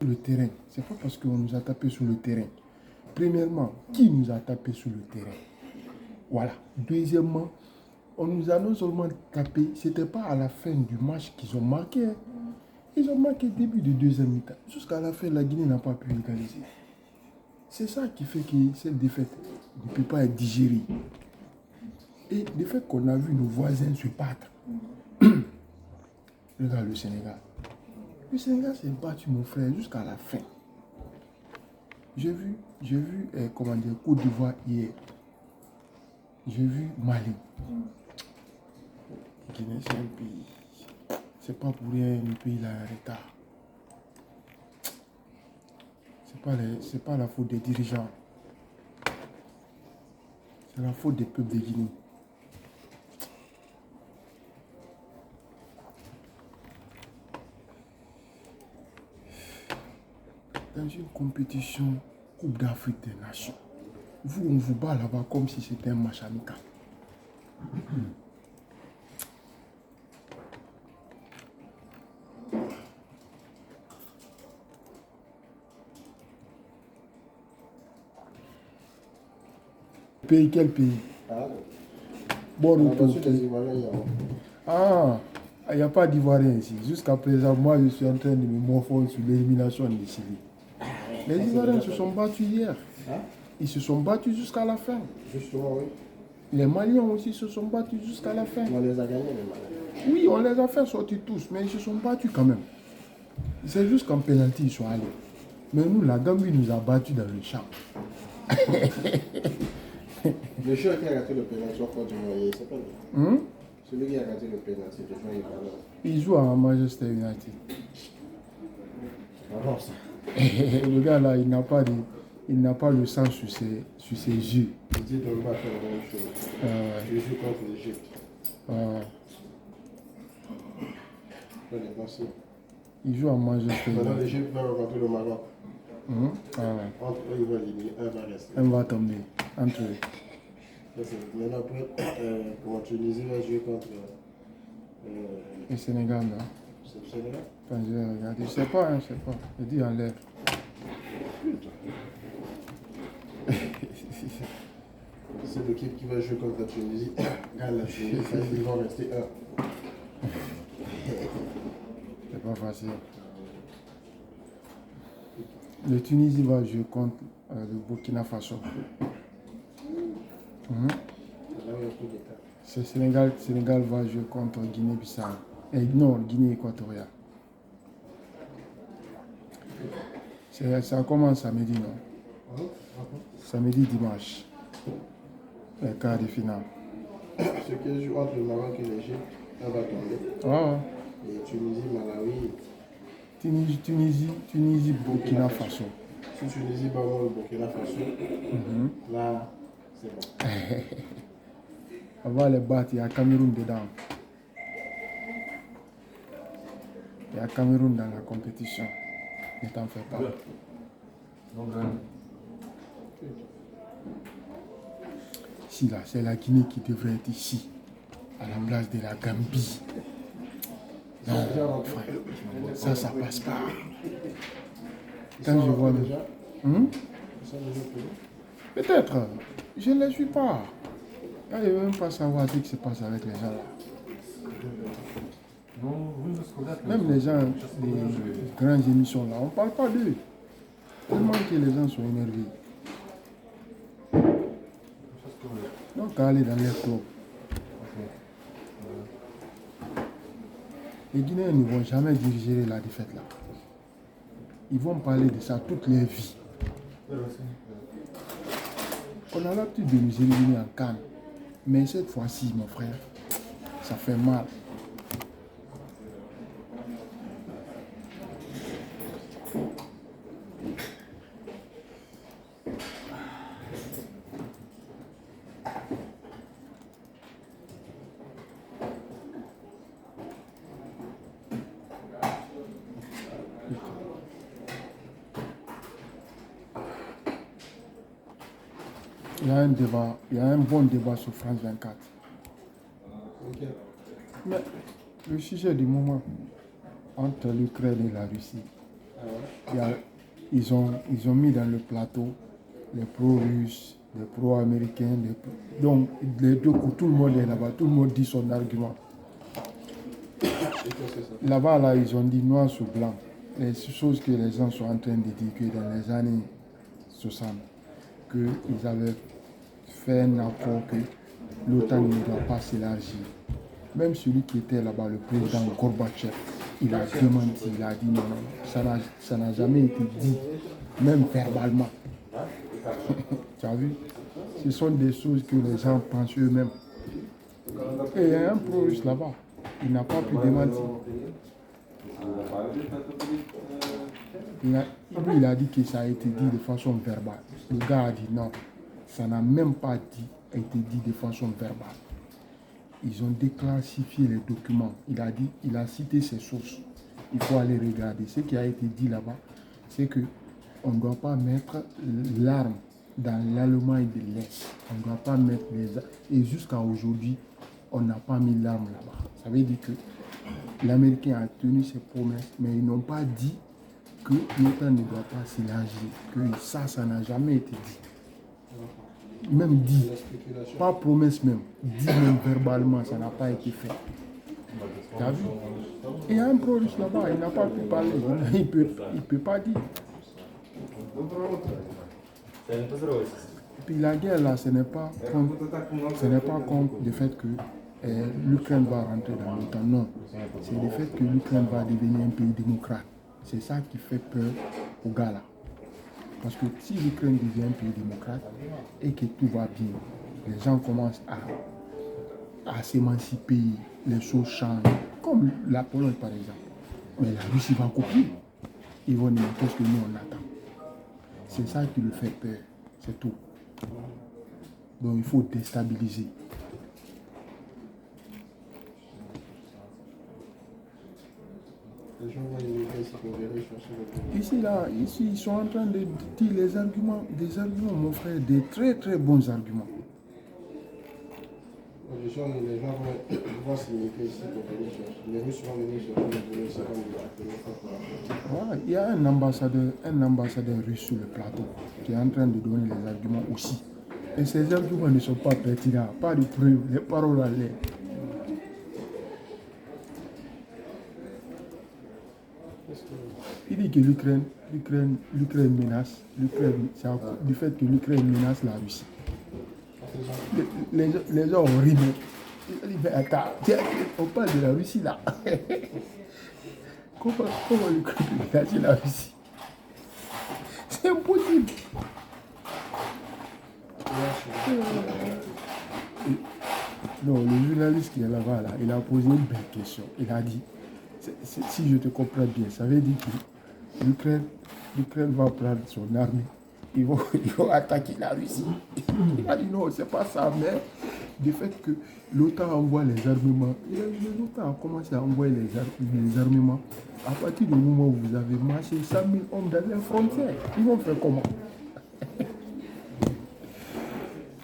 Le terrain, c'est pas parce qu'on nous a tapé sur le terrain. Premièrement, qui nous a tapé sur le terrain? Voilà. Deuxièmement, on nous a non seulement tapé, c'était pas à la fin du match qu'ils ont marqué. Ils ont marqué début de deuxième mi-temps. Jusqu'à la fin, la Guinée n'a pas pu égaliser. C'est ça qui fait que cette défaite ne peut pas être digérée. Et le fait qu'on a vu nos voisins se battre. Regarde le Sénégal. Le Sénégal s'est battu, mon frère, jusqu'à la fin. J'ai vu comment dire, Côte d'Ivoire hier. J'ai vu Mali. Guinée, c'est un pays. C'est pas pour rien le pays là en retard. C'est pas la faute des dirigeants. C'est la faute des peuples de Guinée. Dans une compétition Coupe d'Afrique des Nations, vous, on vous bat là-bas comme si c'était un match amical. Pays, quel pays? Bon, ah, il n'y a pas d'Ivoiriens ici. Jusqu'à présent, moi, je suis en train de me morfondre sur l'élimination de Chili. Les Ivoiriens se sont battus hier. Ils se sont battus jusqu'à la fin. Justement, oui. Les Maliens aussi se sont battus jusqu'à la fin. On les a gagnés, les Maliens. Oui, on les a fait sortir tous, mais ils se sont battus quand même. C'est juste qu'en pénalty, ils sont allés. Mais nous, la Gambie nous a battus dans le champ. Le joueur qui a raté le pénalty au Côte d'Ivoire, il s'appelle. Celui qui a raté le pénalty, le joueur, il va là. Il joue à Manchester United. Alors, ça. Le gars là, il n'a pas le sang sur ses yeux. Il dit de ne pas faire la même chose. Je joue contre l'Égypte. Il joue à Manchester Maintenant, United. l'Égypte va rencontrer le Maroc. Entre eux, ils vont éliminer, un va rester. Un va tomber entre eux. Maintenant, pour Tunisie, va jouer contre Le Sénégal, là. c'est le Sénégal. Quand je regarde, je sais pas, Je dis en l'air. C'est l'équipe qui va jouer contre la Tunisie. Gagne la Tunisie, ils vont rester un. C'est pas facile. Le Tunisie va jouer contre le Burkina Faso. C'est Sénégal va jouer contre Guinée-Bissau. Non, Guinée équatoriale. Ça commence samedi, non? Samedi, dimanche. Les quarts de finale. Ce qui joue entre le Maroc et l'Égypte, on va tomber. Et Tunisie, Malawi. Tunisie, Burkina Faso. Si Tunisie bat le Burkina Faso, là, c'est bon. On va les battre, il y a Cameroun dedans. Il y a Cameroun dans la compétition. Ne t'en fais pas. Si là, c'est la Guinée qui devrait être ici, à la place de la Gambie. Non, frère, ça passe pas. Quand je vois le... Peut-être, je ne les suis pas. Je ne veux même pas savoir ce qui se passe avec les gens là. Même les gens des grandes émissions là, on ne parle pas d'eux. Tellement que les gens sont énervés. Donc, aller dans les clubs. Les Guinéens ne vont jamais diriger la défaite là. Ils vont parler de ça toute leur vie. On a l'habitude de nous éliminer en CAN. Mais cette fois-ci, mon frère, ça fait mal. Il y a un bon débat sur France 24. Okay. Mais le sujet du moment entre l'Ukraine et la Russie, Ils ont mis dans le plateau les pro-russes, les pro-américains. Donc, les deux coups, tout le monde est là-bas. Tout le monde dit son argument. Là-bas, là, ils ont dit noir sur blanc. Les choses que les gens sont en train de dire que dans les années 60, qu'ils avaient fait un accord que l'OTAN ne doit pas s'élargir. Même celui qui était là-bas, le président Gorbatchev, il a démenti, il a dit non, ça n'a jamais été dit, même verbalement. Tu as vu? Ce sont des choses que les gens pensent eux-mêmes. Et il y a un pro-russe là-bas, il n'a pas pu démentir. Il a dit que ça a été dit de façon verbale. Le gars a dit non, ça n'a même pas été dit de façon verbale. Ils ont déclassifié les documents. Il a cité ses sources. Il faut aller regarder. Ce qui a été dit là-bas, c'est qu'on ne doit pas mettre l'arme dans l'Allemagne de l'Est. On ne doit pas mettre les armes. Et jusqu'à aujourd'hui, on n'a pas mis l'arme là-bas. Ça veut dire que l'Américain a tenu ses promesses, mais ils n'ont pas dit que l'OTAN ne doit pas s'élargir. Que ça n'a jamais été dit. Même dit, pas promesse même, dit même verbalement, ça n'a pas été fait. Tu as vu? Et il y a un pro-russe là-bas, il n'a pas pu parler, il peut pas dire. Et puis la guerre là, ce n'est pas contre le fait que l'Ukraine va rentrer dans l'OTAN, non. C'est le fait que l'Ukraine va devenir un pays démocrate. C'est ça qui fait peur aux gars là. Parce que si l'Ukraine devient un pays démocrate et que tout va bien, les gens commencent à s'émanciper, les choses changent, comme la Pologne par exemple. Mais la Russie va copier. Ils vont dire qu'est-ce que nous on attend. C'est ça qui le fait peur, c'est tout. Donc il faut déstabiliser. Ici, ils sont en train de dire des arguments, mon frère, des très très bons arguments. Les gens vont s'immigrrer ici pour venir chercher. Les Russes vont venir chercher les Voilà, il y a un ambassadeur russe sur le plateau qui est en train de donner les arguments aussi. Et ces arguments ne sont pas pertinents, pas de preuves, les paroles à l'air. Il dit que l'Ukraine menace, c'est à cause du fait que l'Ukraine menace la Russie. Les gens ont ri, mais il dit, mais attends, on parle de la Russie là. Comment l'Ukraine menace la Russie? C'est impossible. Non, le journaliste qui est là-bas, là, il a posé une belle question. Il a dit, si je te comprends bien, ça veut dire que l'Ukraine va prendre son armée. Ils vont attaquer la Russie. Il a dit non, c'est pas ça, mais du fait que l'OTAN envoie les armements, l'OTAN a commencé à envoyer les armements. À partir du moment où vous avez marché 100 000 hommes dans les frontières, ils vont faire comment?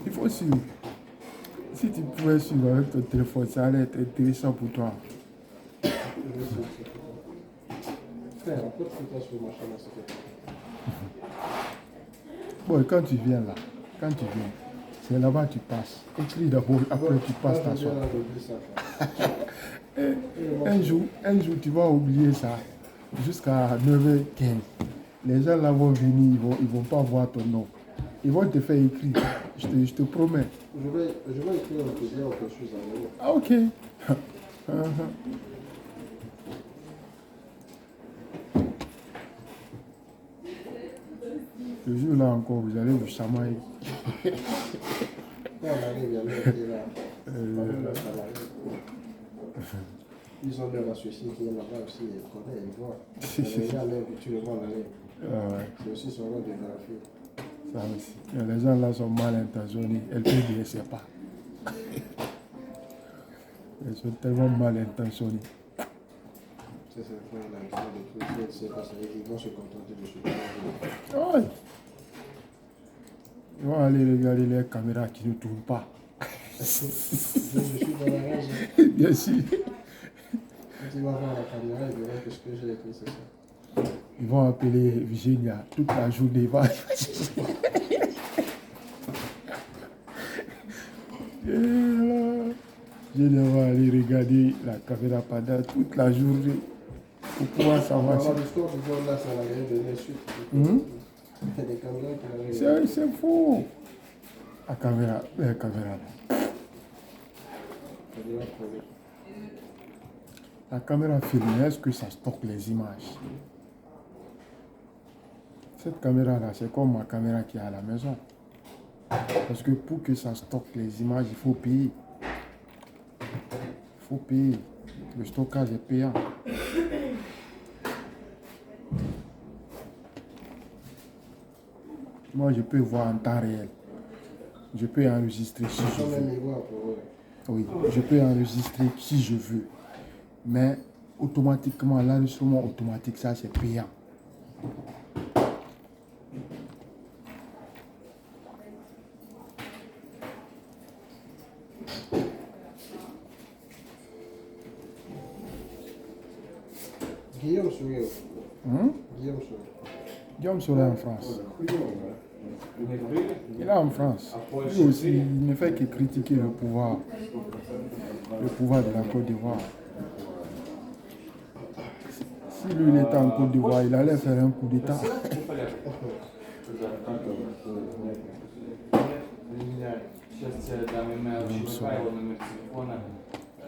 Il faut suivre. Si tu pouvais suivre avec ton téléphone, ça allait être intéressant pour toi. Frère, un peu de foutage sur ma chaîne, s'il te plaît. Bon, quand tu viens, c'est là-bas que tu passes. Écris d'abord, après tu passes ta soirée. Un jour, tu vas oublier ça jusqu'à 9h15. Les gens là vont venir, ils vont pas voir ton nom. Ils vont te faire écrire. Je te promets. Je vais écrire un plaisir ou quelque chose à vous. Ah, ok. Le jour là encore, vous allez vous chamailler. Quand on arrive, il y a l'autre là. Ils ont leur associé qui est là-bas aussi, ils connaissent, ils voient. Les gens là, tu le vois là. C'est aussi son rôle de vérifier. Ça aussi. Les gens là sont mal intentionnés. Elle peut dire, c'est pas. Ils sont tellement mal intentionnés. C'est ça, ils vont se contenter de ce Oh. Ils vont aller regarder les caméras qui ne tournent pas. Je suis dans la rage. Bien sûr. Quand il va voir la caméra, il verra que ce que j'ai écrit, c'est ça. Ils vont appeler Virginia toute la journée. Et là, je dois aller regarder la caméra pendant toute la journée pour pouvoir savoir. C'est faux. La caméra. La caméra filme, est-ce que ça stocke les images? Cette caméra-là, c'est comme ma caméra qui est à la maison. Parce que pour que ça stocke les images, il faut payer. Il faut payer. Le stockage est payant. Moi, je peux voir en temps réel. Je peux enregistrer si je veux. Oui, je peux enregistrer si je veux. Mais automatiquement, l'enregistrement automatique, ça, c'est payant. Guillaume Soué. Guillaume Soué en France. Il est en France. Lui aussi, il ne fait que critiquer le pouvoir de la Côte d'Ivoire. Si lui il était en Côte d'Ivoire, il allait faire un coup d'État.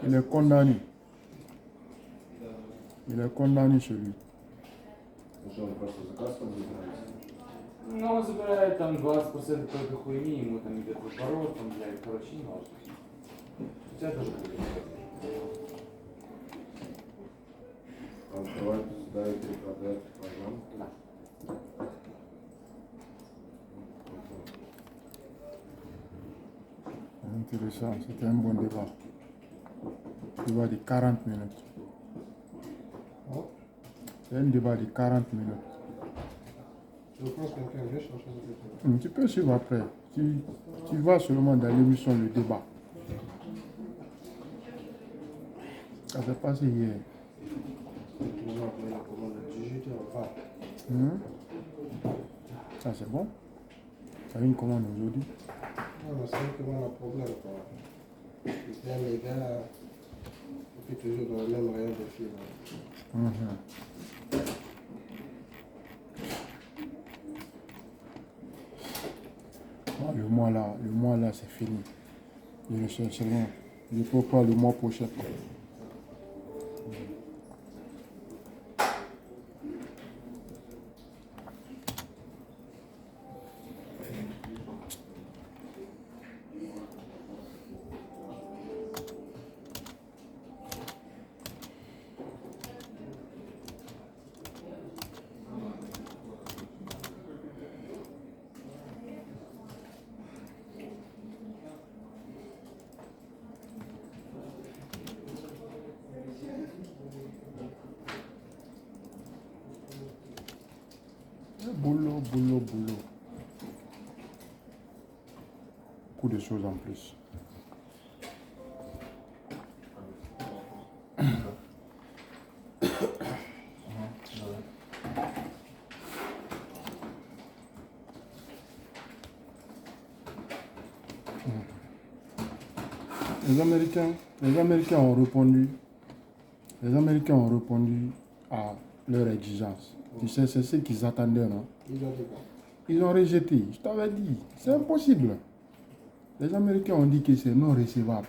Il est condamné. Il est condamné chez lui. Ну, он забирает там 20% только хуйни, ему там идет в оборот, там, блядь, короче, не важно. У тебя тоже будет. Давайте сюда и перепродать, Да. Intéressant, c'était un bon débat. Débat de 40 minutes. C'est un débat de 40 minutes. Je pense que quelqu'un vient chercher ce que Tu peux suivre après. Tu vas seulement dans l'émission Le Débat. Ça s'est passé hier. Ça c'est bon. Ça a une commande aujourd'hui. Non, mais c'est vrai que moi, le problème, quoi. Les gars, et puis toujours dans le même rayon de film. Le mois là, c'est fini. Je ne cherche rien. Je peux pas le mois prochain. Boulot. Beaucoup de choses en plus. Les Américains ont répondu à leur exigence. Tu sais, c'est ce qu'ils attendaient, non? Ils ont rejeté. Je t'avais dit, c'est impossible. Les Américains ont dit que c'est non recevable.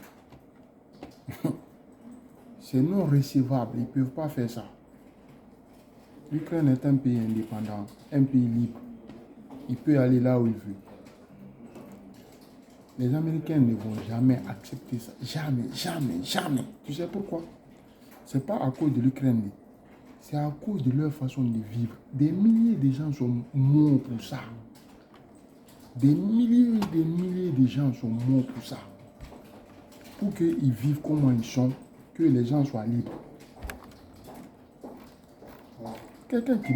C'est non recevable. Ils ne peuvent pas faire ça. L'Ukraine est un pays indépendant, un pays libre. Il peut aller là où il veut. Les Américains ne vont jamais accepter ça. Jamais. Tu sais pourquoi? Ce n'est pas à cause de l'Ukraine. C'est à cause de leur façon de vivre. Des milliers de gens sont morts pour ça. Des milliers de gens sont morts pour ça. Pour qu'ils vivent comme ils sont, que les gens soient libres. Quelqu'un qui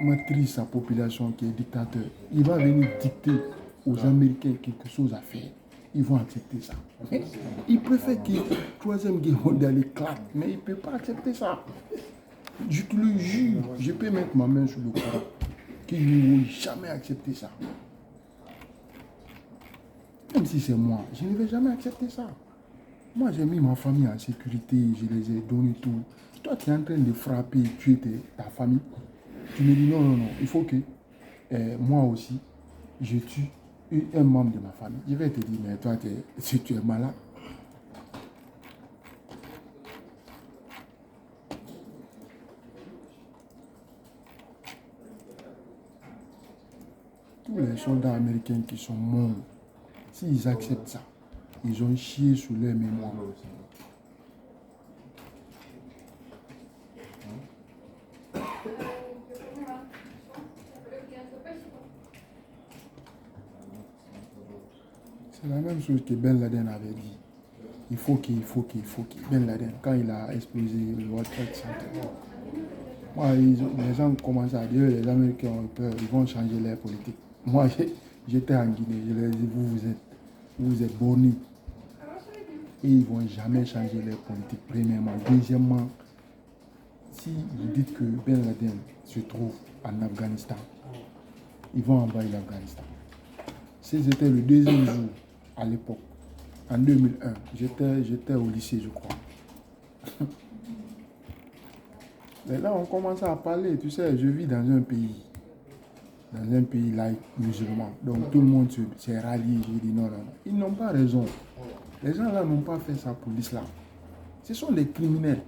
maîtrise sa population, qui est dictateur, il va venir dicter aux Américains quelque chose à faire. Ils vont accepter ça. Ils préfèrent que la troisième guerre mondiale éclate, mais ils ne peuvent pas accepter ça. Je te le jure, je peux mettre ma main sur le Coran. Que je ne vais jamais accepter ça. Même si c'est moi, je ne vais jamais accepter ça. Moi, j'ai mis ma famille en sécurité, je les ai donné tout. Toi, tu es en train de frapper, tuer ta famille. Tu me dis non, non, non, il faut que moi aussi, je tue un membre de ma famille. Je vais te dire, mais toi, si tu es malade. Tous les soldats américains qui sont morts, s'ils acceptent ça, ils ont chié sur leur mémoire. C'est la même chose que Ben Laden avait dit. Il faut qu'il. Ben Laden, quand il a explosé le World Trade Center. Moi, les gens commencent à dire, les Américains ont peur, ils vont changer leur politique. Moi, j'étais en Guinée, je leur ai dit, vous êtes bornés. Et ils ne vont jamais changer leur politique, premièrement. Deuxièmement, si vous dites que Ben Laden se trouve en Afghanistan, ils vont envahir l'Afghanistan. C'était le deuxième jour à l'époque, en 2001. J'étais au lycée, je crois. Mais là, on commence à parler. Tu sais, je vis dans un pays laïque, musulman. Donc tout le monde s'est rallié. Je dis non, non, non. Ils n'ont pas raison. Les gens là n'ont pas fait ça pour l'islam. Ce sont des criminels.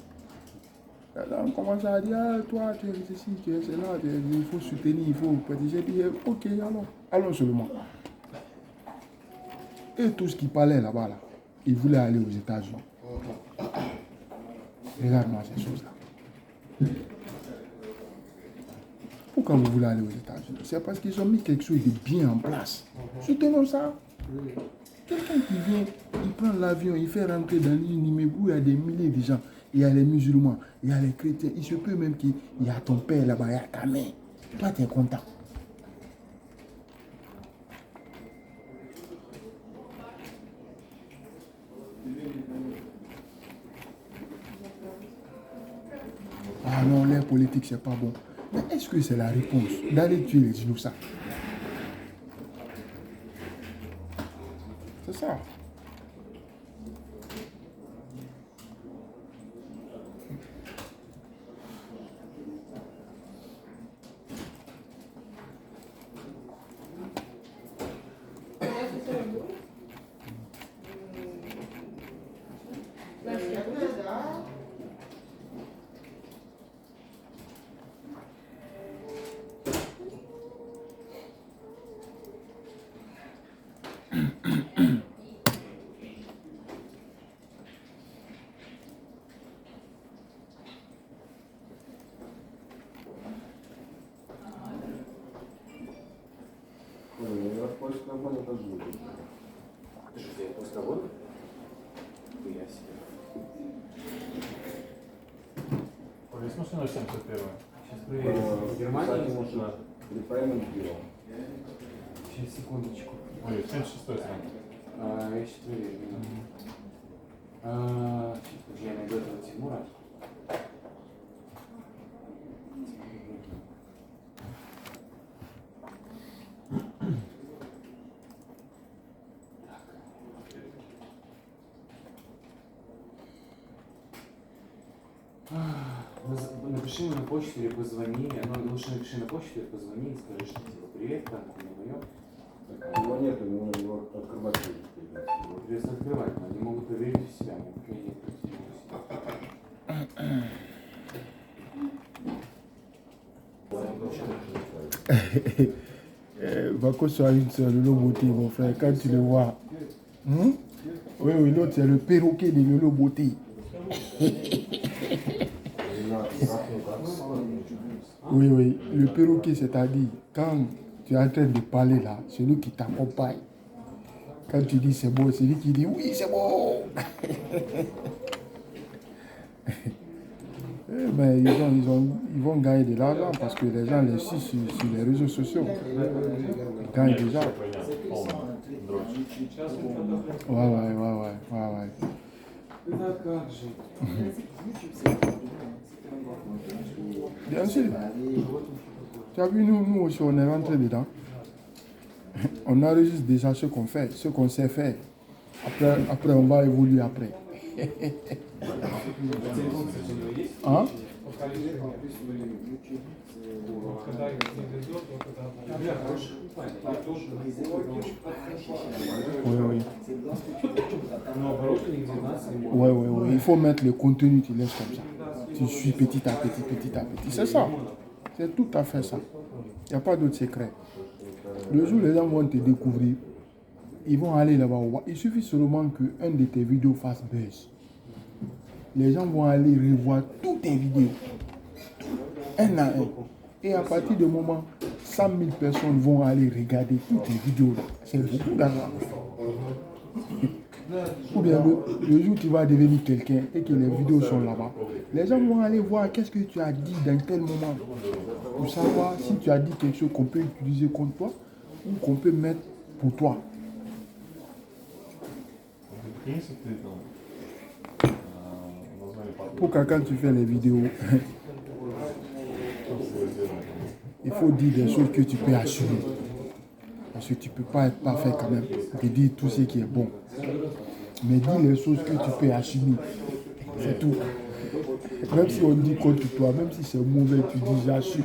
Là, on commence à dire, ah, toi, tu es ceci, tu es cela, il faut soutenir, il faut protéger. Je dis, ok, allons seulement. Et tout ce qui parlait là-bas, là, ils voulaient aller aux États-Unis. Regarde-moi ces choses-là. Pourquoi vous voulez aller aux États-Unis? C'est parce qu'ils ont mis quelque chose de bien en place. Soutenons ça. Quelqu'un qui vient, il prend l'avion, il fait rentrer dans une immeuble où il y a des milliers de gens. Il y a les musulmans, il y a les chrétiens. Il se peut même qu'il y a ton père là-bas, il y a ta mère. Toi, tu es content. Ah non, l'air politique, c'est pas bon. Mais est-ce que c'est la réponse d'aller tuer les innocents? C'est ça. Ты что, тебе пустовод? Я себе. Есть машина 71. Сейчас проверим. В Германии? Да. Сейчас, секундочку. Ой, 76 сам. Я сейчас проверю. Сейчас я найду этого Тимура. Напиши ему на почту или позвони. Ну, лучше напиши на почту или позвони и скажи, что типа привет, там, не мое. Его нет, его открывать будет. Придется открывать, но они могут проверить у себя, могут проверить у себя. Bako Soaline, c'est le Lolo Beauté, mon frère. Quand tu le vois, oui, oui, l'autre, c'est le perroquet de Lolo Beauté. Oui, oui, le perroquet, c'est-à-dire, quand tu es en train de parler là, celui qui t'accompagne. Quand tu dis c'est bon, c'est lui qui dit oui, c'est bon. Mais ils vont gagner de l'argent parce que les gens les suivent sur les réseaux sociaux. Ils gagnent déjà. Ouais. Да как же. Bien sûr. Tu as vu, nous aussi, on est rentré dedans. On enregistre déjà ce qu'on fait, ce qu'on sait faire. Après, on va évoluer après. Hein? Oui. Oui. Il faut mettre le contenu, tu laisses comme ça. Tu suis petit à petit. C'est ça. C'est tout à fait ça. Il n'y a pas d'autre secret. Le jour où les gens vont te découvrir, ils vont aller là-bas. Il suffit seulement qu'un de tes vidéos fasse buzz. Les gens vont aller revoir toutes tes vidéos. Un à un. Et à partir du moment, 100 000 personnes vont aller regarder toutes tes vidéos. C'est beaucoup d'argent. Ou bien le jour où tu vas devenir quelqu'un et que les vidéos sont là-bas, les gens vont aller voir qu'est-ce que tu as dit dans tel moment. Pour savoir si tu as dit quelque chose qu'on peut utiliser contre toi ou qu'on peut mettre pour toi. Pour quand tu fais les vidéos, il faut dire des choses que tu peux assumer. Parce que tu ne peux pas être parfait quand même. De dire tout ce qui est bon. Mais dis les choses que tu peux assumer. C'est tout. Même si on dit contre toi, même si c'est mauvais, tu dis j'assume.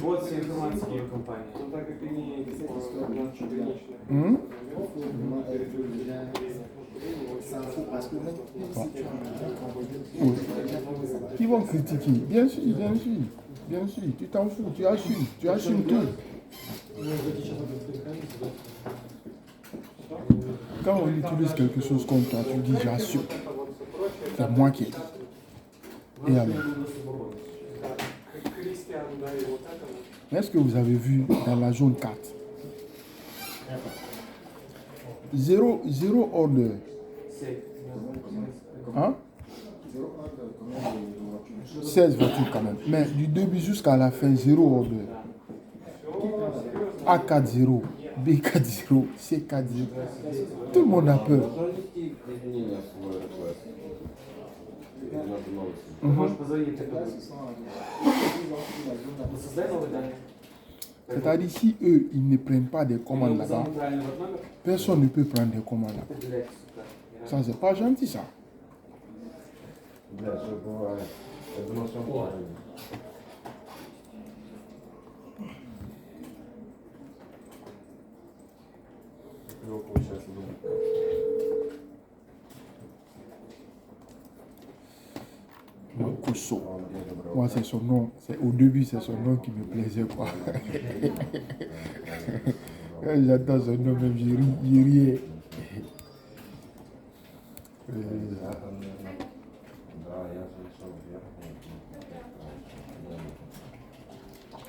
Qui vont critiquer? Bien sûr. Tu t'en fous, tu assumes tout. Quand on utilise quelque chose contre toi, tu dis j'assume. C'est moi qui ai dit. Et alors? Est-ce que vous avez vu dans la zone 4? Zéro order. Hein? 16 voitures quand même. Mais du début jusqu'à la fin, 0 order. A40, B40, C40. Tout le monde a peur. C'est-à-dire, si eux, ils ne prennent pas des commandes là-bas, personne ne peut prendre des commandes là-bas. Ça, c'est pas gentil, ça. Makuso. Moi, c'est son nom. Au début, c'est son nom qui me plaisait, quoi. J'entends son nom, même je riais.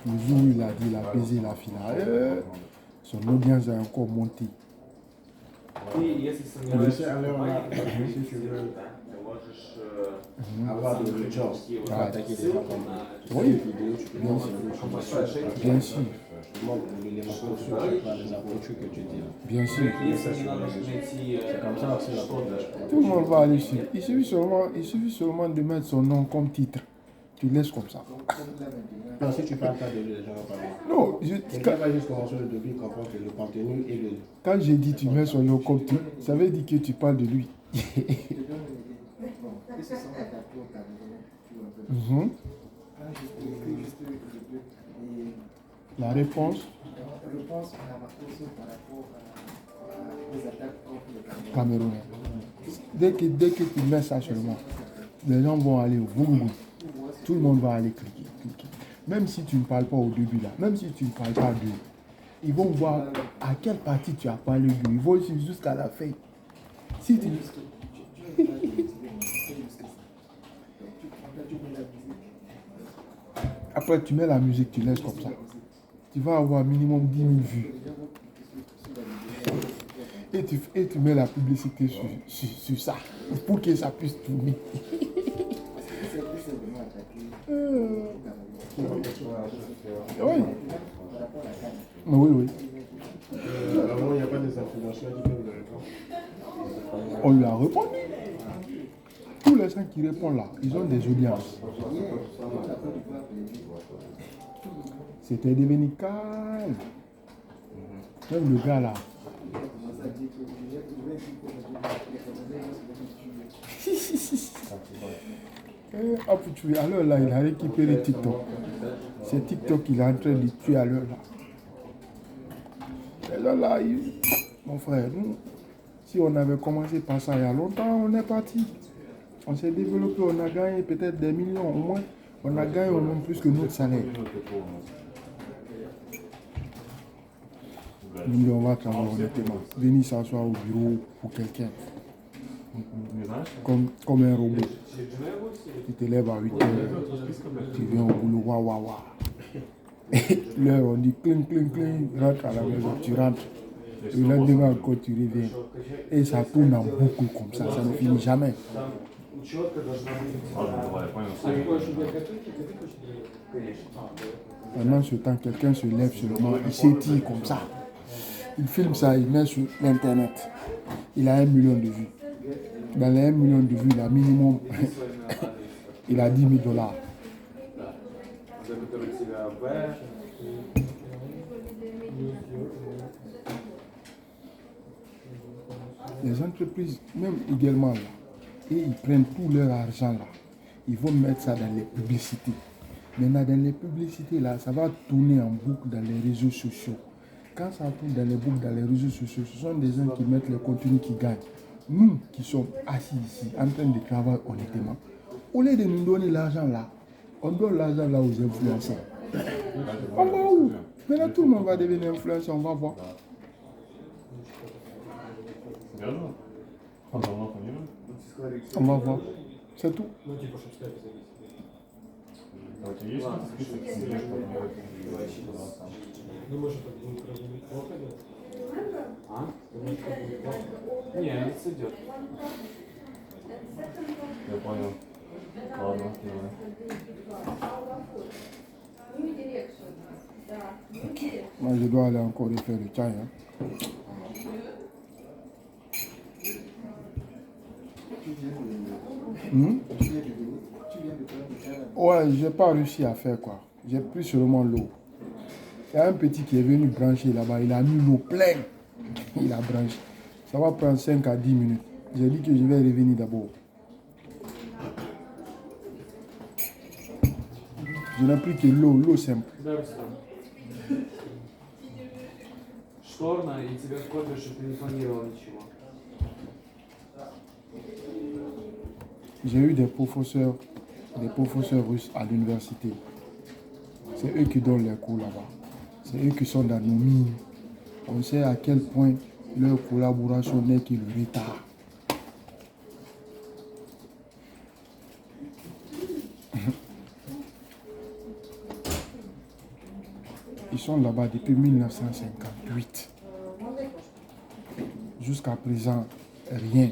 Le jour où il a dit, il a baisé la fille là, son audience a encore monté. Laissez aller, si tu veux avoir de l'audience, tu peux attaquer des gens comme Oui, bien sûr. l'élément constructif, les approches que tu dis. Bien sûr. C'est comme ça aussi Tout le monde va aller sur. Il suffit seulement de mettre son nom comme titre. Tu laisses comme ça. Non, si tu parles pas de lui, les gens vont parler. Non, Quelqu'un va juste commencer le début, comprendre que le contenu et le... Quand j'ai dit tu mets son nom comme titre, ça veut dire que tu parles de lui. La réponse Camerounais. Dès que tu mets ça seulement, les gens vont aller au bout. Tout le monde va aller cliquer. Même si tu ne parles pas au début là, même si tu ne parles pas d'eux, ils vont voir à quelle partie tu as parlé d'eux. Ils vont suivre jusqu'à la fin. Si tu... Après, tu mets la musique, tu laisses comme ça. Tu vas avoir minimum 10 000 vues. Et tu mets la publicité sur ça, pour que ça puisse tourner. Oui. Oui. Avant, il n'y a pas des influenceurs qui peuvent le répondre. On lui a répondu. Tous les gens qui répondent là. Ils ont des audiences. C'était devenu calme. Même le gars là. Alors là, il a récupéré TikTok. C'est TikTok qu'il est en train de tuer à l'heure là. Et là, mon frère, nous, si on avait commencé par ça il y a longtemps, on est parti. On s'est développé, on a gagné peut-être des millions au moins. On a gagné au moins plus que notre salaire. Nous, on va travailler honnêtement. Venir s'asseoir au bureau pour quelqu'un. Comme un robot. Tu te lèves à 8 heures, tu viens au boulot, waouh, waouh, waouh. L'heure, on dit cling, cling, cling, rentre à la maison, tu rentres. Le lendemain encore, tu reviens. Et ça tourne en boucle comme ça ne finit jamais. Pendant ce temps, quelqu'un se lève seulement, il s'étire comme ça. Il filme ça, il met sur l'internet. Il a 1 million de vues. Dans les 1 million de vues, il a minimum, il a 10 000 $. Les entreprises, même également là, et ils prennent tout leur argent là, ils vont mettre ça dans les publicités. Maintenant, dans les publicités là, ça va tourner en boucle dans les réseaux sociaux. Quand ça tourne dans les boucles, dans les réseaux sociaux, ce sont des gens qui mettent le contenu qui gagnent. Nous qui sommes assis ici, en train de travailler honnêtement, au lieu de nous donner l'argent là, on donne l'argent là aux influenceurs. On va où? Maintenant tout le monde va devenir influenceur, on va voir. On va voir. C'est tout. Не, это сойдет. Я понял. Ладно, Moi je dois aller encore faire le chai. Ouais, j'ai pas réussi à faire quoi. J'ai pris seulement l'eau. Il y a un petit qui est venu brancher là-bas, il a mis l'eau pleine. Il a branché. Ça va prendre 5 à 10 minutes. J'ai dit que je vais revenir d'abord. Je n'ai pris que l'eau simple. Шторно, и тебе в кофе, чтобы ты не планировал ничего. J'ai eu des professeurs russes à l'université. C'est eux qui donnent les cours là-bas. C'est eux qui sont dans nos mines. On sait à quel point leur collaboration n'est que le retard. Ils sont là-bas depuis 1958. Jusqu'à présent, rien.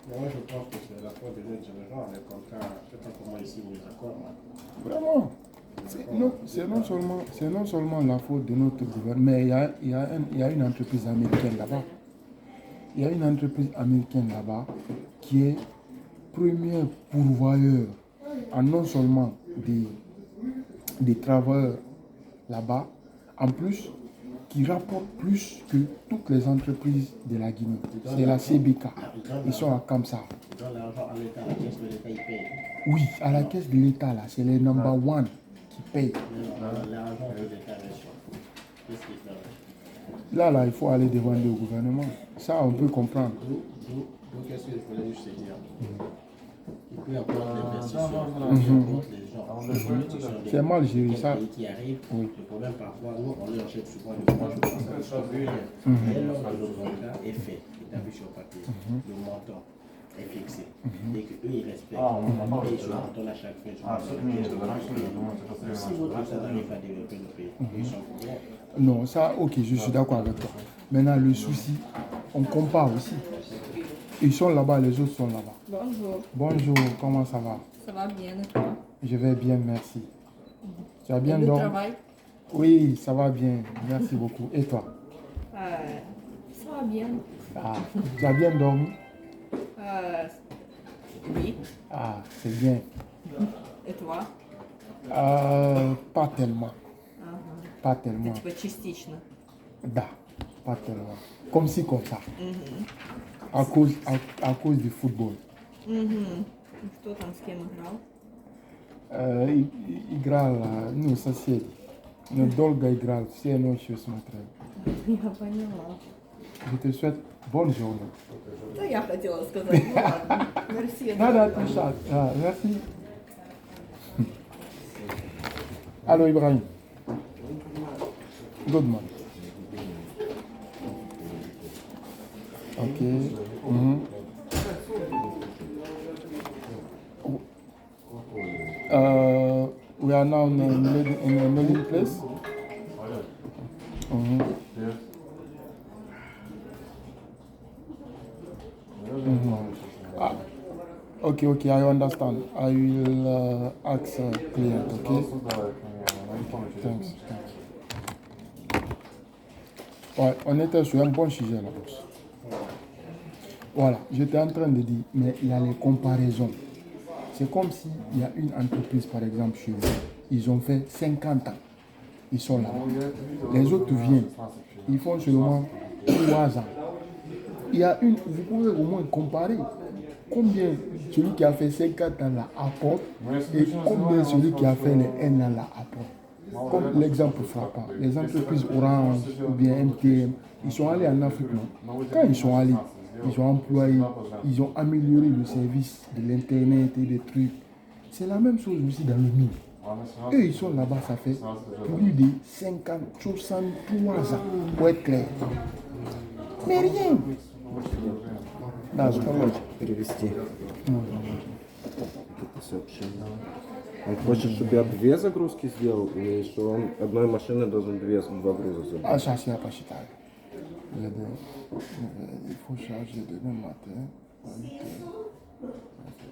Moi, je pense que c'est la faute de notre génération, les contrats, je sais pas comment ici vous les accordent. Vraiment. C'est non seulement la faute de notre gouvernement, mais il y a une entreprise américaine là-bas. Il y a une entreprise américaine là-bas qui est premier pourvoyeur en non seulement des travailleurs là-bas, en plus qui rapporte plus que toutes les entreprises de la Guinée. C'est la CBK. Ils sont à Kamsa. Ils donnent l'argent à l'État, la caisse de l'État, ils payent. Oui, à la caisse de l'État, là, c'est les number one qui payent. L'argent de l'État reçoit. Qu'est-ce qu'il fait? Là, il faut aller demander au gouvernement. Ça, on peut comprendre. Donc, qu'est-ce que je voulais juste te dire? Il peut y avoir des investitions, il apporte les gens. C'est mal géré, ça. Qui arrive, Oui. le problème parfois, nous, on leur achète souvent le fromage au passage. Et l'ordre de contrat est fait, établi sur papier. Le montant est fixé. Et qu'eux, ils respectent. Et ils se montent à chaque fin. Si votre État n'arrive pas à développer le pays, ils sont combien? Non, ça, ok, je suis d'accord avec toi. Maintenant, le souci, on compare aussi. Ils sont là-bas, les autres sont là-bas. Bonjour, Bonjour, comment ça va? ça va bien et toi? Je vais bien, merci. Tu as bien Le dormi? travail? Oui, ça va bien, merci beaucoup. Et toi? Ça Ah, bien. Ah, tu as bien dormi? Oui. Ah, c'est bien. Et toi? Pas tellement. Ага. Pas Это tellement. типа частично. Da, pas tellement. Comme si, comme ça. Угу. À cause du football. Угу. Что там, с кем играл? Играл, ну, сосед. Но долго играл, все ночью смотрел. Я поняла. Je te souhaite bonne journée. Да я хотела сказать, ну ладно. Мерси. Nada, tout ça. Ah, merci. Allô, Ibrahim. Good man. Ok. Mhm. We are now in a middle place. Mhm. Ah, okay, I understand. I will ask client, okay? Thanks. Ouais, on était sur un bon sujet là. Voilà, j'étais en train de dire, mais il y a les comparaisons. C'est comme s'il y a une entreprise, par exemple, chez eux. Ils ont fait 50 ans. Ils sont là. Les autres viennent. Ils font seulement 3 ans. Il y a une, vous pouvez au moins comparer combien celui qui a fait 50 ans là apporte et combien celui qui a fait les 1 an là apporte. Comme l'exemple frappant, les entreprises Orange ou bien MTM, ils sont allés en Afrique, non? Quand ils sont allés, ils ont employé, ils ont amélioré le service de l'Internet et des trucs. C'est la même chose aussi dans le mine. Eux, ils sont là-bas, ça fait plus de 50, 63 ans, pour être clair. Mais rien. Что можешь перевести? Какие-то сообщения. Он хочет, чтобы я 2 загрузки сделал, или что он одной машины должен 2 груза сделать? Ah, ça, c'est pas si tard. Il faut charger demain matin.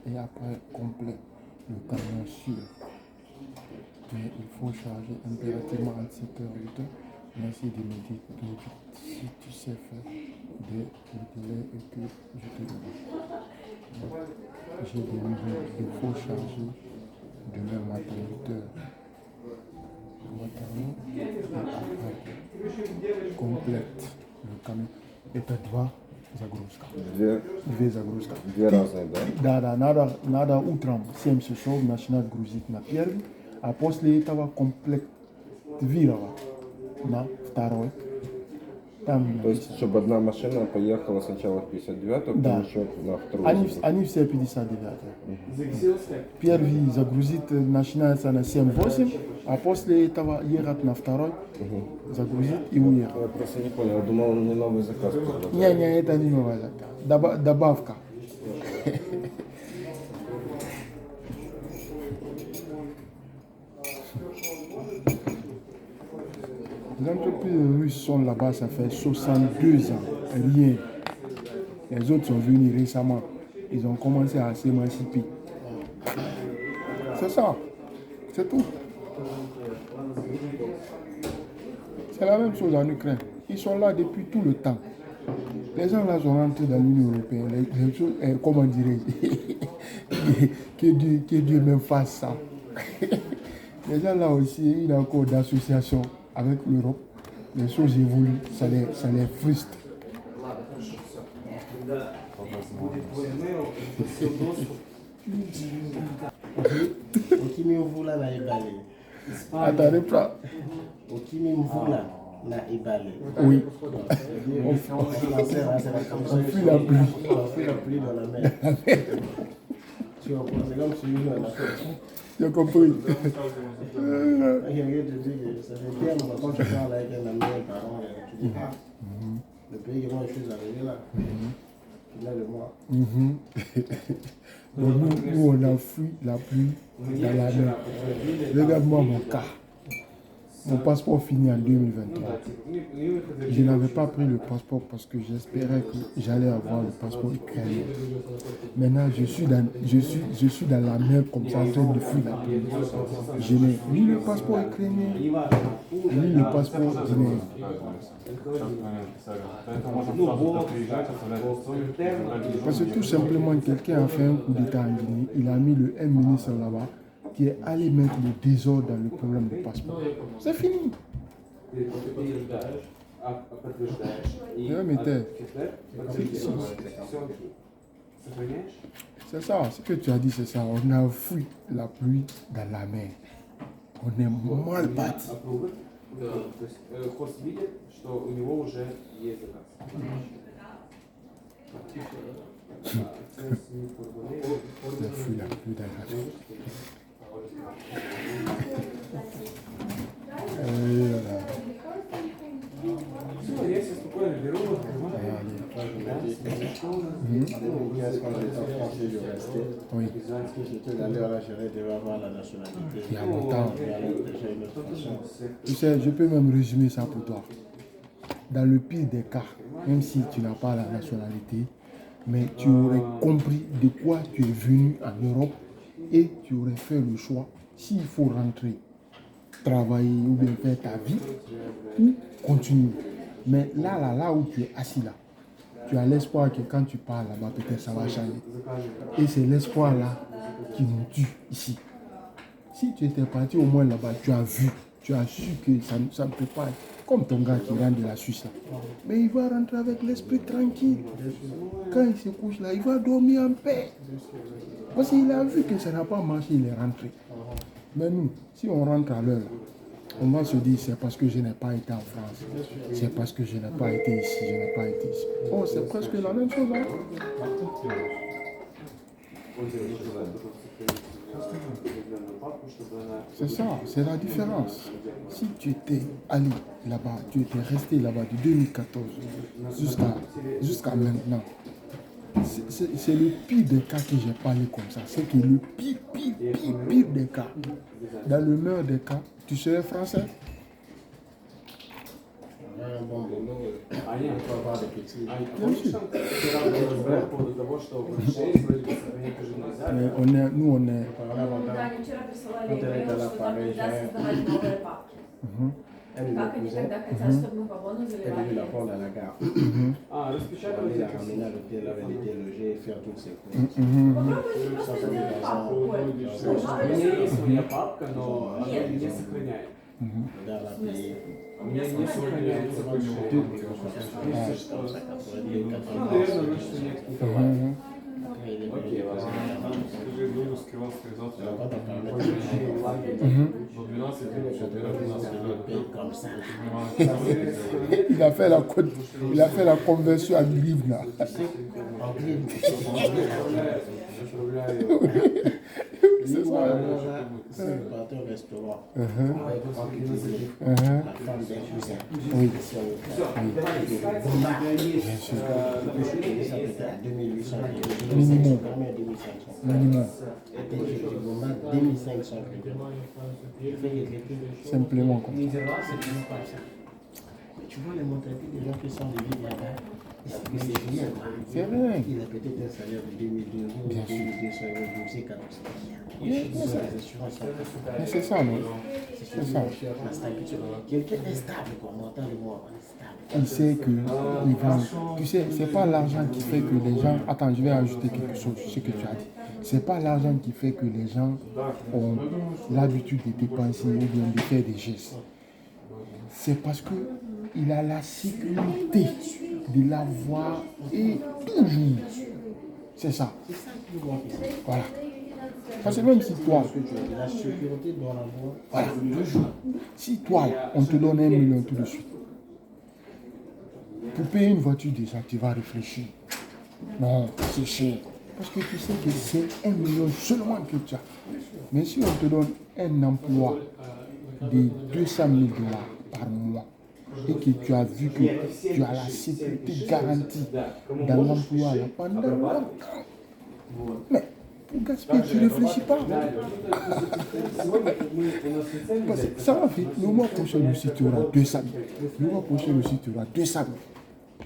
Et après, complet, le camion sûr. Mais il faut charger impérativement à 7h, 8h. Merci de me dire si tu sais faire le délai et que je te demande. J'ai des nouvelles. Il faut charger demain matin 8h. Et après, complète le camion. Это 2 загрузка. 2 загрузка. 2 разные, да? Да, надо утром 7 часов начинать грузить на первый, а после этого комплектировать на второй. Там, То есть, чтобы одна машина поехала сначала в 59-ю, потом Да. еще на вторую. они все 59. Первый загрузит начинается на 7-8, а после этого ехать на второй, загрузить и уехать. Я просто не понял, я думал, он мне новый заказ предлагает. Не, это не новая заказ. Добавка. Les entreprises russes sont là-bas, ça fait 62 ans. Rien. Les autres sont venus récemment. Ils ont commencé à s'émanciper. C'est ça. C'est tout. C'est la même chose en Ukraine. Ils sont là depuis tout le temps. Les gens là sont rentrés dans l'Union européenne. Les choses, comment dirais-je, que Dieu me fasse ça. Les gens là aussi, il y a encore d'associations avec l'Europe. Les choses évoluent, ça les frustre. Ukimi mvula na ibale. Attendez pas. Ukimi mvula na ibale. Oui. On fuit la pluie. On fuit la pluie dans la mer. Tu vois, c'est comme si nous on a fait. J'ai compris. Quelqu'un te dit que ça fait bien, mais quand tu parles avec un ami, un parent, tu dis ah, le pays que moi je suis arrivé là, il a le mois. Donc nous, on a fui la pluie dans la mer. Regarde-moi mon cas. Mon passeport finit en Ну 2023. да, типа, мне выходили Je n'avais очень pas pris le passeport parce que j'espérais que j'allais avoir le passeport ukrainien. Maintenant, je suis dans la mer comme ça, en train de fuir la pluie. Je n'ai ni le passeport ukrainien, ni le passeport guinéen. Поэтому можно сразу туда приезжать, оставлять гостиницу. Parce que tout simplement, quelqu'un a fait un coup d'État en Guinée. Il a mis un ministre là-bas qui est allé mettre le désordre dans le problème du passeport. C'est fini. Ты подтверждаешь, подтверждаешь. И Да, метэ. Все окей. Сохраняешь? C'est ça, ce que tu as dit, c'est ça. On a fui la pluie dans la mer. On est mal parti. Approval. То есть хост видит, что у него уже есть заказ. On a fui la pluie dans la mer. Voilà. Все, я сейчас спокойно беру, открываю. Quand j'étais en France, je restais. Oui, Parce que j'étais allé à l'Algérie, je devais avoir la nationalité. il y a longtemps. Et alors, j'ai une autre façon. Tu sais, je peux même résumer ça pour toi. Dans le pire des cas, même si tu n'as pas la nationalité, mais tu aurais compris de quoi tu es venu en Europe et tu aurais fait le choix, s'il faut rentrer, travailler ou bien faire ta vie, ou continuer. Mais là où tu es assis là, tu as l'espoir que quand tu pars là-bas, peut-être ça va changer. Et c'est l'espoir là qui nous tue ici. Si tu étais parti au moins là-bas, tu as vu, tu as su que ça ne peut pas être comme ton gars qui rentre de la Suisse là. Mais il va rentrer avec l'esprit tranquille. Quand il se couche là, il va dormir en paix. Parce qu'il a vu que ça n'a pas marché, il est rentré. Mais nous, si on rentre à l'heure, on va se dire c'est parce que je n'ai pas été en France. C'est parce que je n'ai pas été ici, je n'ai pas été ici. Oh, c'est presque la même chose. Hein? C'est ça, c'est la différence. Si tu étais allé là-bas, tu étais resté là-bas de 2014 jusqu'à maintenant, c'est le pire des cas que j'ai parlé comme ça. C'est que le pire des cas. Dans le meilleur des cas, tu serais français. Un bon boulot, А нет, il faut avoir des petits. помнишь, там вчера был разговор по поводу того, что в России вроде бы сохранять уже нельзя. Mais nous, on est. Да, они вчера присылали Вот это имейл, la что там Paris, нельзя j'ai- создавать новые папки. Elle Как me они disait, тогда хотят, чтобы мы по бону elle заливали? devait la prendre à la gare. А, Elle распечатывать la это ramener à l'hôtel, elle avait été logée et faire toutes ses courses. Попробуйте просто сделать папку. Ой, У меня есть моя папка, но она не сохраняет. Dans la pays. У меня не сохраняется больше. Comme ça, 90, Ну, 80. наверное, значит, у меня какие-то лайки. Après, il est venu Окей, passer ладно. la main. Скажи, думаю, скрывался завтра. On va t'en parler. Очень лайки. До 12, все, 12 Pays comme ça. Il a fait la conversion à livre là. En plus, Отправляю. C'est ça. c'est le parti au restaurant. Uh-huh. La femme d'un cousin. Oui. Si on le Все, давай искать. У тебя есть ça направление, peut être à 2800 Minimum. Combien 2500 Minimum. Et puis, je dis, bon, 2500 Je fais l'écriture. Simplement comme ça. C'est toujours comme ça. Mais tu vois les mentalités des gens qui sont de vivre là-bas, mais c'est rien. Quoi. C'est rien. Il a peut-être un salaire de 2200 euros, Bien sûr. 2200 euros, c'est 14 Bien sûr. Les assurances sont pas. Mais c'est ça, non? C'est ça. La stabilité. Quelqu'un est stable, quoi, mentalement, on est stable. Il sait que il va. Tu sais, c'est pas l'argent qui fait que les gens. Attends, je vais ajouter quelque chose sur ce que tu as dit. C'est pas l'argent qui fait que les gens ont l'habitude de dépenser ou bien de faire des gestes. C'est parce que il a la sécurité de l'avoir et toujours. C'est ça. C'est ça qui manque ici. Voilà. Parce que même si toi, Parce que tu as dit, la sécurité doit l'avoir. voilà, toujours. Si toi, on te donne 1 million tout de suite, pour payer une voiture déjà, tu vas réfléchir. Non, c'est cher. Parce que tu sais que c'est 1 million seulement que tu as. Mais si on te donne un emploi de 200 000 dollars par mois et que tu as vu que tu as la sécurité garantie dans l'emploi là, pendant longtemps, mais pour gaspiller, tu ne réfléchis pas. Сегодня у нас специально Parce que ça va faire. Le mois prochain aussi, tu auras 200 000. Le mois prochain aussi, tu auras 200 000.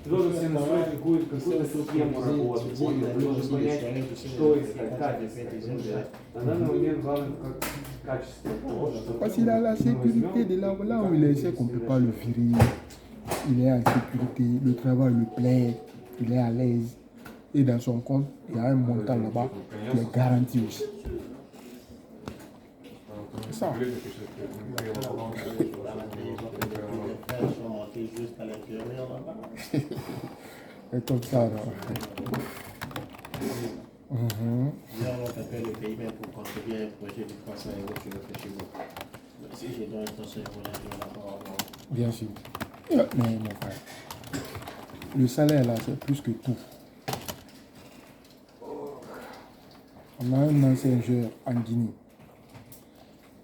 ты должен себе настроить какую-то схему работы, понял? Ты должен понять, что искать, качество. На данный момент главное качество того, что Parce qu'il a la sécurité de là où il est, il sait qu'on ne peut pas le virer. Il est en sécurité, le travail lui plaît, il est à l'aise. Et dans son compte, il y a un montant là-bas qui est garanti aussi. C'est ça. Les fers sont montés jusqu'à l'intérieur là-bas. C'est comme ça. Là. Hier, on t'appelle le pays même pour contribuer à un projet de 300 euros, tu le fais chez vous. Si je donne 300 euros, là, je vais l'avoir. Bien sûr. Mais mon frère, le salaire là, c'est plus que tout. On a un ancien joueur en Guinée.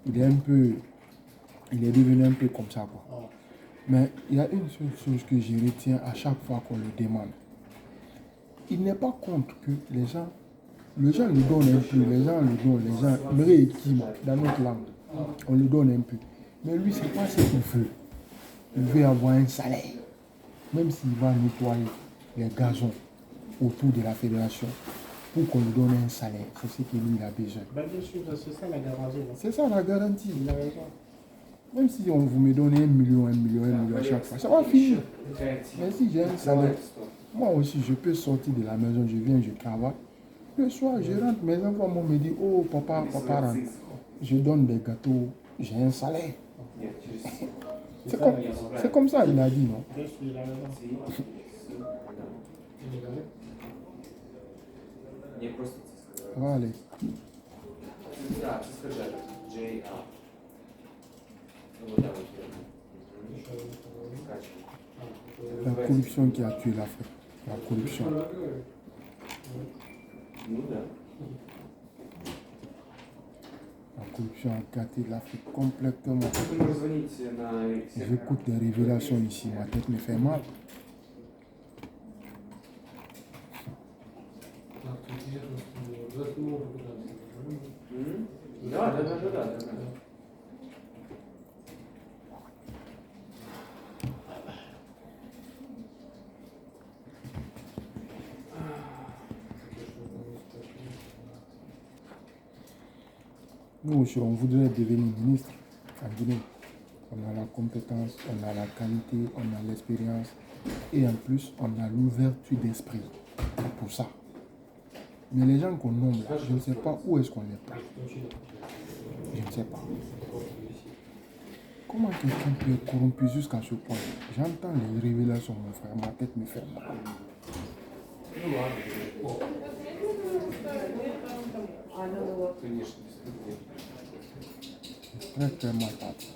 Il est devenu un peu comme ça, quoi. Mais il y a une seule chose que je retiens à chaque fois qu'on le demande. Il n'est pas contre que les gens lui donnent un peu, les gens me rééquiment dans notre langue. On lui donne un peu. Mais lui, c'est pas ce qu'il veut. Il veut avoir un salaire. Même s'il va nettoyer les gazons autour de la fédération, pour qu'on lui donne un salaire, c'est ce que lui il a besoin. Ben, bien sûr, c'est ça la garantie. C'est ça la garantie. Il a raison. Même si on vous me donne 1 million à chaque fois, ça va finir. Mais si j'ai un salaire, moi aussi je peux sortir de la maison, je viens, je travaille. Le soir, je rentre, mes enfants me disent, oh papa rentre. Je donne des gâteaux, j'ai un salaire. C'est comme ça, il a dit, non? Je suis là. Не просто Ça va aller. Да, ты скажи. JA. Вот так вот. La corruption qui a tué l'Afrique. La corruption. Ну да. La corruption a gâté l'Afrique complètement. Ты можешь звонить на J'écoute des révélations ici, ma tête me fait mal. Да. Nous aussi, on voudrait devenir ministre en Guinée. On a la compétence, on a la qualité, on a l'expérience et en plus, on a l'ouverture d'esprit pour ça. Mais les gens qu'on nomme là, je ne sais pas où est-ce qu'on les prend. Je ne sais pas. Comment quelqu'un peut être corrompu jusqu'à ce point? J'entends les révélations, mon frère, ma tête me fait mal. Ну ладно. Конечно, без проблем. Très très mal parti.